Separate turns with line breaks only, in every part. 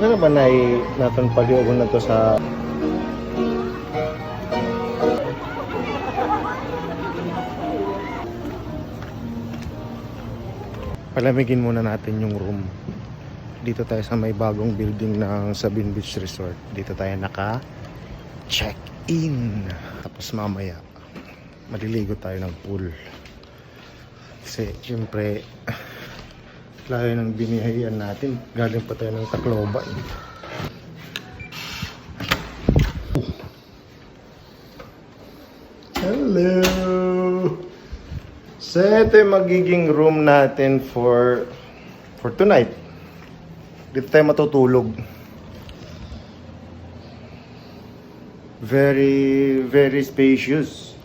Ano ba na natin paliugon na to sa palamigin muna natin yung room. Dito tayo sa may bagong building ng Sabine Beach Resort. Dito tayo naka-check-in. Tapos mamaya maliligo tayo ng pool. Kasi syempre layo ng binihayan natin. Galing pa tayo ng Tacloban. Hello! So ito yung magiging room natin for tonight. Dito tayo matutulog. Very, very spacious.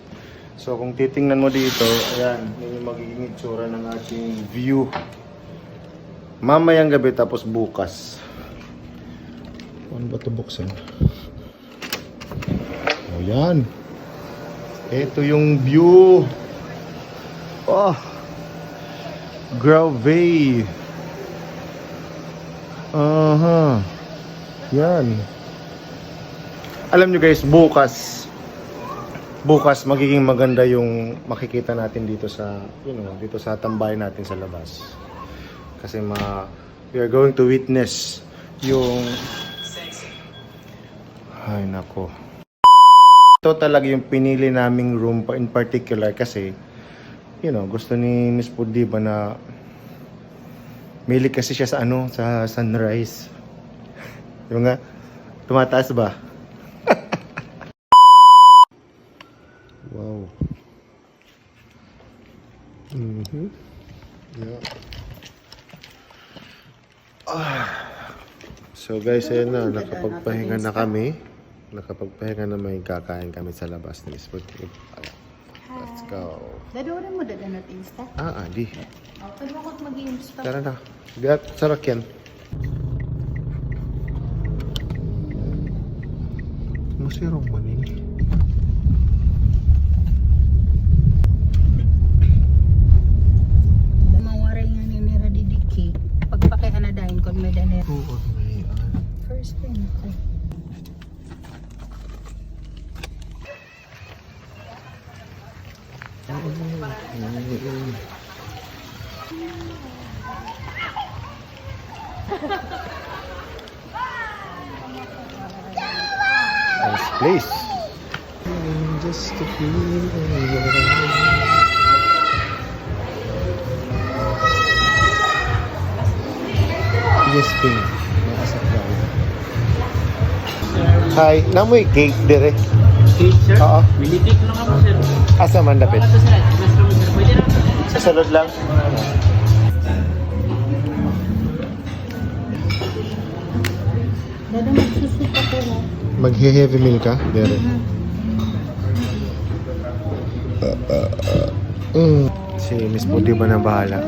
So kung titingnan mo dito, ayan, yun yung magiging itsura ng ating view. Mamayang gabi tapos bukas. Ano ba ito buksan? O yan. Ito yung view. Oh, Grave. Yan. Alam nyo guys, bukas magiging maganda yung makikita natin dito sa, dito sa tambayan natin sa labas. Kasi we are going to witness yung, ay nako. Ito talaga yung pinili naming room in particular kasi gusto ni Miss Pudiba na milig kasi siya sa sa sunrise. Yung nga, tumataas ba? Wow. Yeah. So guys, ayan na, nakapagpahinga na kami. Nakapagpahinga na may kakain kami sa labas ni Miss Pudiba. Let's go.
Dadorin mo dadan at insta?
Di.
Pwede mo ako mag-i-insta.
Tara na. Gat, sarak yan. Masirong manin.
Mawaray nga ni Nira Didiki. Pagpakihan na dahil kung may danir.
Oo, may
First thing. Okay.
Nice place. Just to feel yes, ping. Hi, namoy cake dire.
Cake, sir?
Oo.
Mini cake lang ako, sir.
Asa man dapit?
Ito, sir. Basta mo, sir. Pwede lang, sir.
Sa salod lang.
Dada magsusuka ko na.
Maghe-heavy meal ka? Dire. Si Miss Pudi ba na bahala?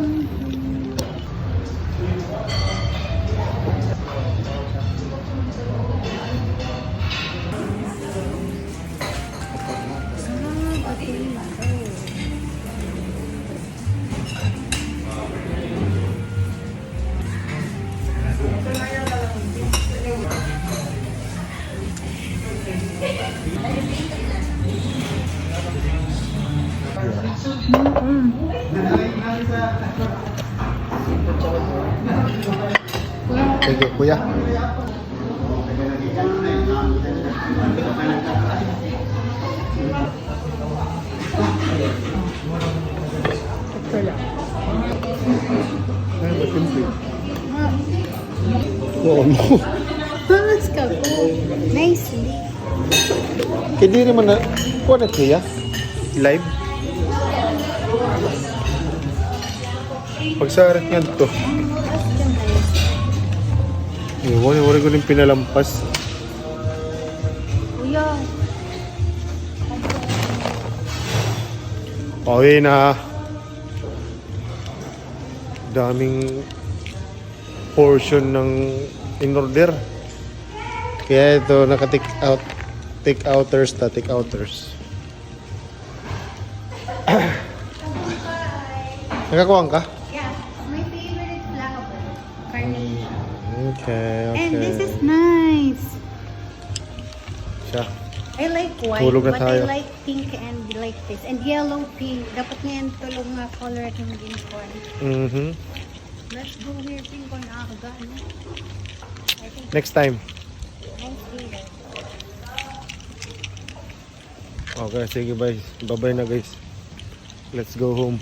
Sige, kuya. Ay, matimpi. Oo mo.
Bangas ka po. Nicely.
Hindi naman na, kuha na kuya. Live. Pagsarat nga dito. Wala ko rin pinalampas.
Kuya.
Okay na. Daming portion ng in-order. Kaya ito naka-take out. Take-outers ta, take-outers. Nakakuha ka?
Yeah. My favorite flavor. Carnation.
Okay,
And this
okay.
is nice.
Siya.
I like white,
Tulog na
but
tayo.
I like pink and like this. And yellow pink. Dapat nga yan tulog nga color at yung green corn.
Mhm.
Let's go here pink corn aga, no? I think
Next time.
nice here.
Okay, sige guys. Bye-bye na guys. Let's go home.